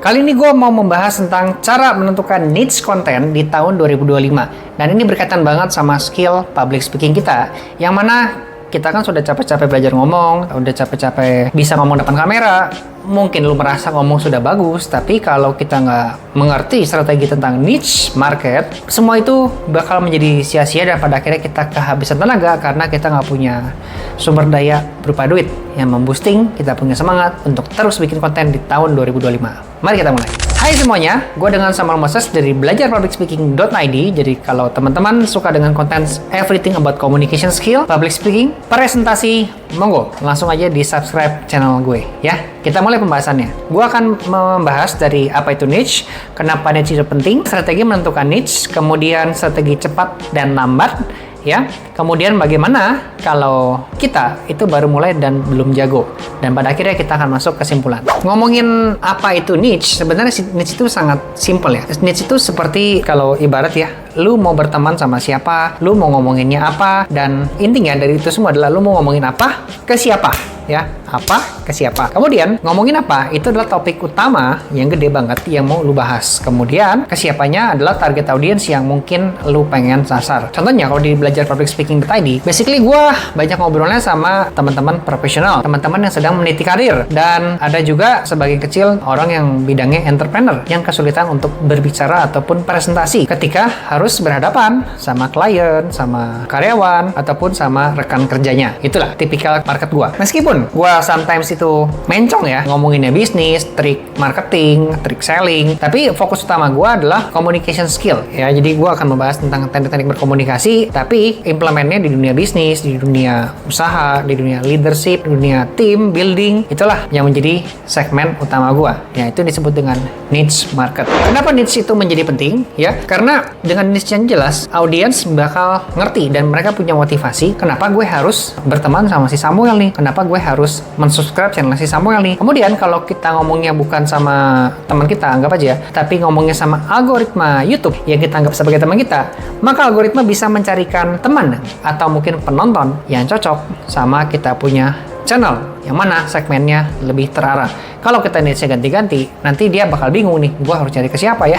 Kali ini gue mau membahas tentang cara menentukan niche konten di tahun 2025. Dan ini berkaitan banget sama skill public speaking kita, yang mana kita kan sudah capek-capek belajar ngomong, udah capek-capek bisa ngomong depan kamera. Mungkin lu merasa ngomong sudah bagus, tapi kalau kita nggak mengerti strategi tentang niche market, semua itu bakal menjadi sia-sia dan pada akhirnya kita kehabisan tenaga karena kita nggak punya sumber daya berupa duit yang memboosting kita punya semangat untuk terus bikin konten di tahun 2025. Mari kita mulai. Hai semuanya, gue dengan Samuel Moses dari belajarpublicspeaking.id. Jadi kalau teman-teman suka dengan konten everything about communication skill, public speaking, presentasi, monggo langsung aja di subscribe channel gue ya. Kita mulai pembahasannya. Gue akan membahas dari apa itu niche, kenapa niche itu penting, strategi menentukan niche, kemudian strategi cepat dan lambat, ya. Kemudian bagaimana kalau kita itu baru mulai dan belum jago. Dan pada akhirnya kita akan masuk kesimpulan. Ngomongin apa itu niche, sebenarnya niche itu sangat simple ya. Niche itu seperti kalau ibarat ya, lu mau berteman sama siapa, lu mau ngomonginnya apa, dan intinya dari itu semua adalah lu mau ngomongin apa, ke siapa. Ya, apa ke siapa. Kemudian ngomongin apa itu adalah topik utama yang gede banget yang mau lu bahas. Kemudian ke siapanya adalah target audiens yang mungkin lu pengen sasar. Contohnya kalau di belajar public speaking.id, basically gue banyak ngobrolnya sama teman-teman profesional, teman-teman yang sedang meniti karir, dan ada juga sebagian kecil orang yang bidangnya entrepreneur yang kesulitan untuk berbicara ataupun presentasi ketika harus berhadapan sama klien, sama karyawan ataupun sama rekan kerjanya. Itulah tipikal market gue. Meskipun gue sometimes itu mencong ya, ngomonginnya bisnis, trik marketing, trik selling, tapi fokus utama gue adalah communication skill ya. Jadi gue akan membahas tentang teknik-teknik berkomunikasi, tapi implementnya di dunia bisnis, di dunia usaha, di dunia leadership, di dunia team building. Itulah yang menjadi segmen utama gue ya, itu disebut dengan niche market. Kenapa niche itu menjadi penting ya? Karena dengan niche yang jelas, audiens bakal ngerti dan mereka punya motivasi kenapa gue harus berteman sama si Samuel nih, kenapa gue harus mensubscribe channel si Samuel nih. Kemudian kalau kita ngomongnya bukan sama teman kita, anggap aja, tapi ngomongnya sama algoritma YouTube yang kita anggap sebagai teman kita, maka algoritma bisa mencarikan teman atau mungkin penonton yang cocok sama kita punya channel yang mana segmennya lebih terarah. Kalau kita niche ganti-ganti, nanti dia bakal bingung nih, gue harus cari ke siapa ya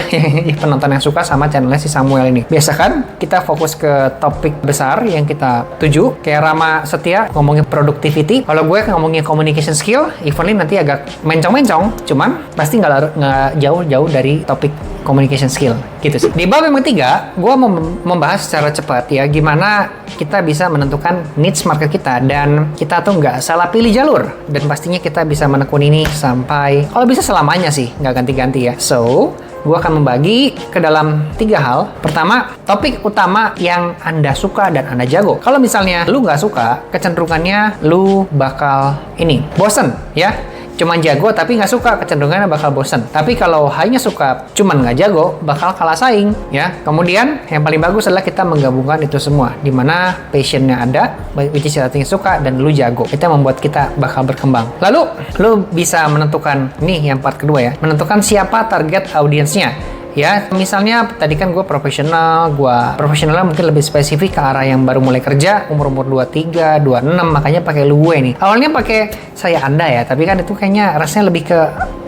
penonton yang suka sama channelnya si Samuel ini. Biasa kan kita fokus ke topik besar yang kita tuju, kayak Rama Setia ngomongin productivity, kalau gue ngomongin communication skill, evenly nanti agak mencong-mencong, cuman pasti nggak jauh-jauh dari topik communication skill gitu sih. Di bab yang ketiga, gue mau membahas secara cepat ya, gimana kita bisa menentukan niche market kita dan kita tuh nggak salah pilih jalur, dan pastinya kita bisa menekuni ini sampai kalau bisa selamanya sih, nggak ganti-ganti ya. So, gue akan membagi ke dalam 3 hal. Pertama, topik utama yang Anda suka dan Anda jago. Kalau misalnya lu nggak suka, kecenderungannya lu bakal bosen ya. Cuman jago tapi nggak suka, kecenderungannya bakal bosen. Tapi kalau hanya suka cuman nggak jago, bakal kalah saing ya. Kemudian yang paling bagus adalah kita menggabungkan itu semua, dimana passionnya ada, which is yang suka, dan lu jago. Itu membuat kita bakal berkembang. Lalu lu bisa menentukan, nih yang part kedua ya, menentukan siapa target audiensnya. Ya, misalnya tadi kan gue profesionalnya mungkin lebih spesifik ke arah yang baru mulai kerja, umur 23, 26, makanya pakai lu gue nih. Awalnya pakai saya Anda ya, tapi kan itu kayaknya rasanya lebih ke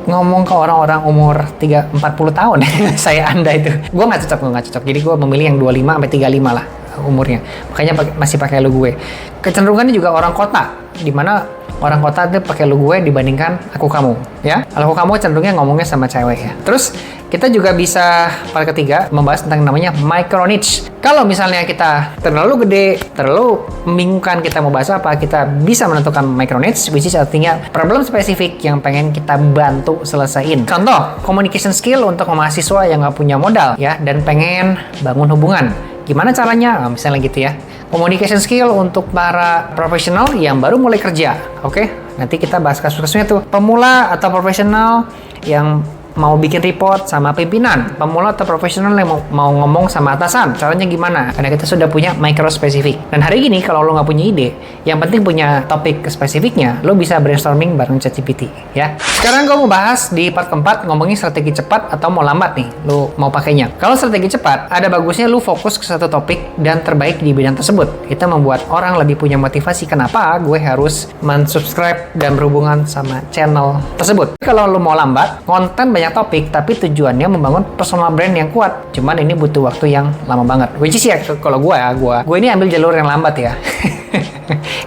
ngomong ke orang-orang umur 40 tahun. Saya Anda itu. Gue nggak cocok. Jadi gue memilih yang 25 sampai 35 lah umurnya. Makanya masih pakai lu gue. Kecenderungannya juga orang kota, dimana orang kota itu pakai lu gue dibandingkan aku kamu ya. Kalau aku kamu cenderungnya ngomongnya sama cewek ya. Terus kita juga bisa part ketiga membahas tentang namanya micro niche. Kalau misalnya kita terlalu gede, terlalu membingungkan kita mau bahas apa, kita bisa menentukan micro niche, which is artinya problem spesifik yang pengen kita bantu selesaiin. Contoh, communication skill untuk mahasiswa yang nggak punya modal ya, dan pengen bangun hubungan. Gimana caranya? Nah, misalnya gitu ya. Communication skill untuk para profesional yang baru mulai kerja. Oke? Nanti kita bahas kasus-kasusnya tuh. Pemula atau profesional yang mau bikin report sama pimpinan, pemula atau profesional yang mau ngomong sama atasan, caranya gimana? Karena kita sudah punya micro spesifik. Dan hari ini kalau lo nggak punya ide, yang penting punya topik spesifiknya, lo bisa brainstorming bareng ChatGPT ya. Sekarang gue mau bahas di part keempat, ngomongin strategi cepat atau mau lambat nih, lo mau pakainya. Kalau strategi cepat, ada bagusnya lo fokus ke satu topik dan terbaik di bidang tersebut. Itu membuat orang lebih punya motivasi kenapa gue harus mensubscribe dan berhubungan sama channel tersebut. Kalau lo mau lambat, konten banyak banyak topik, tapi tujuannya membangun personal brand yang kuat. Cuman ini butuh waktu yang lama banget. Which is ya, kalau gue ini ambil jalur yang lambat ya.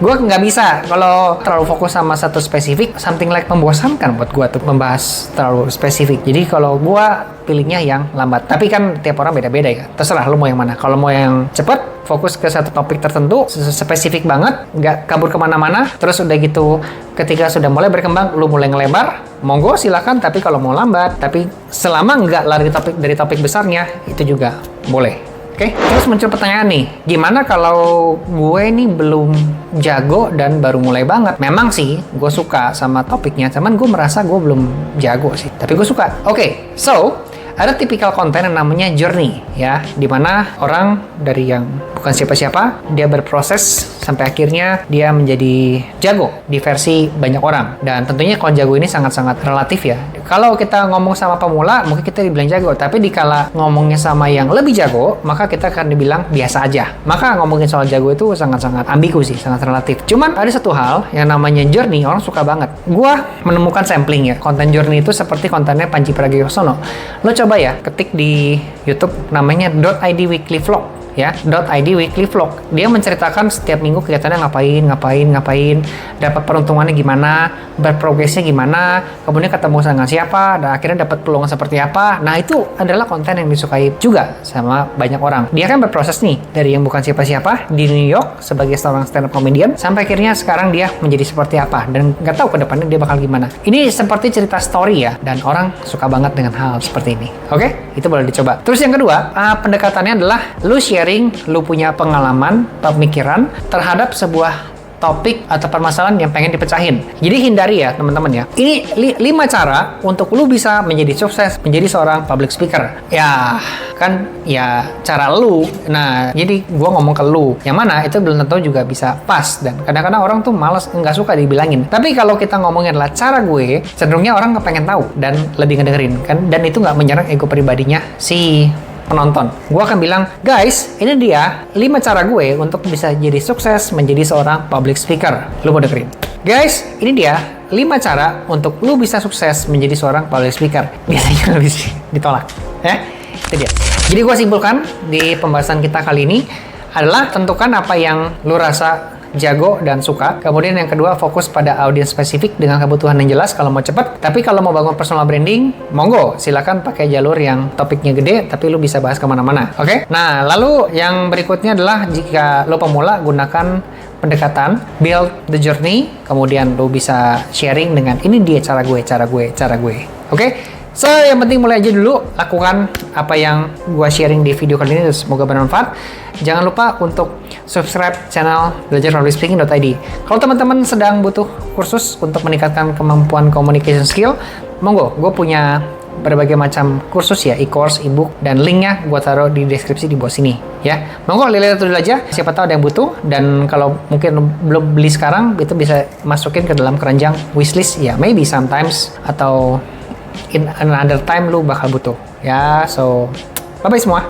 Gue nggak bisa kalau terlalu fokus sama satu spesifik, something like membosankan buat gue tuh membahas terlalu spesifik. Jadi kalau gue pilihnya yang lambat. Tapi kan tiap orang beda-beda ya. Terserah lu mau yang mana. Kalau mau yang cepet, fokus ke satu topik tertentu, spesifik banget, nggak kabur kemana-mana. Terus udah gitu, ketika sudah mulai berkembang, lu mulai ngelebar, monggo silakan. Tapi kalau mau lambat, tapi selama nggak lari dari topik besarnya, itu juga boleh. Oke, terus muncul pertanyaan nih, gimana kalau gue ini belum jago dan baru mulai banget? Memang sih, gue suka sama topiknya, cuman gue merasa gue belum jago sih, tapi gue suka. Oke, so, ada tipikal konten yang namanya journey, ya, dimana orang dari yang bukan siapa-siapa, dia berproses sampai akhirnya dia menjadi jago di versi banyak orang. Dan tentunya kalau jago ini sangat-sangat relatif ya. Kalau kita ngomong sama pemula, mungkin kita dibilang jago. Tapi dikala ngomongnya sama yang lebih jago, maka kita akan dibilang biasa aja. Maka ngomongin soal jago itu sangat-sangat ambigu sih, sangat relatif. Cuman ada satu hal yang namanya journey, orang suka banget. Gua menemukan sampling ya. Konten journey itu seperti kontennya Panji Pragiwaksono. Lo coba ya, ketik di YouTube namanya .id weekly vlog. Ya, .id weekly vlog. Dia menceritakan setiap minggu kegiatannya ngapain, dapat peruntungannya gimana, berprogresnya gimana, kemudian ketemu dengan siapa, dan akhirnya dapat peluang seperti apa. Nah, itu adalah konten yang disukai juga sama banyak orang. Dia kan berproses nih, dari yang bukan siapa-siapa di New York sebagai seorang stand-up comedian, sampai akhirnya sekarang dia menjadi seperti apa, dan nggak tahu ke depannya dia bakal gimana. Ini seperti cerita story ya, dan orang suka banget dengan hal seperti ini. Oke? Itu boleh dicoba. Terus yang kedua, pendekatannya adalah lu sharing, lu punya pengalaman, pemikiran terhadap sebuah topik atau permasalahan yang pengen dipecahin. Jadi hindari ya teman-teman ya. Ini 5 cara untuk lu bisa menjadi sukses, menjadi seorang public speaker. Ya, kan ya cara lu. Nah, jadi gua ngomong ke lu. Yang mana itu belum tentu juga bisa pas. Dan kadang-kadang orang tuh malas, nggak suka dibilangin. Tapi kalau kita ngomongin adalah cara gue, cenderungnya orang kepengen tahu dan lebih ngedengerin kan. Dan itu nggak menyerang ego pribadinya si penonton. Gue akan bilang, guys, ini dia 5 cara gue untuk bisa jadi sukses menjadi seorang public speaker. Lu mau dengerin? Guys, ini dia 5 cara untuk lu bisa sukses menjadi seorang public speaker. Biasanya lebih ditolak. Ya, itu dia. Jadi gue simpulkan di pembahasan kita kali ini adalah tentukan apa yang lu rasa jago dan suka. Kemudian yang kedua, fokus pada audiens spesifik dengan kebutuhan yang jelas kalau mau cepat. Tapi kalau mau bangun personal branding, monggo silakan pakai jalur yang topiknya gede tapi lu bisa bahas kemana-mana. Oke? Nah, lalu yang berikutnya adalah jika lu pemula, gunakan pendekatan build the journey, kemudian lu bisa sharing dengan ini dia cara gue. Oke? So, yang penting mulai aja dulu, lakukan apa yang gua sharing di video kali ini, semoga bermanfaat. Jangan lupa untuk subscribe channel belajarpublicspeaking.id. Kalau teman-teman sedang butuh kursus untuk meningkatkan kemampuan communication skill, monggo, gue punya berbagai macam kursus ya, e-course, e-book, dan linknya gue taruh di deskripsi di bawah sini ya. Monggo lihat dulu aja, siapa tahu ada yang butuh, dan kalau mungkin belum beli sekarang, itu bisa masukin ke dalam keranjang wishlist ya, maybe sometimes, atau in another time lu bakal butuh ya. So, bye-bye semua.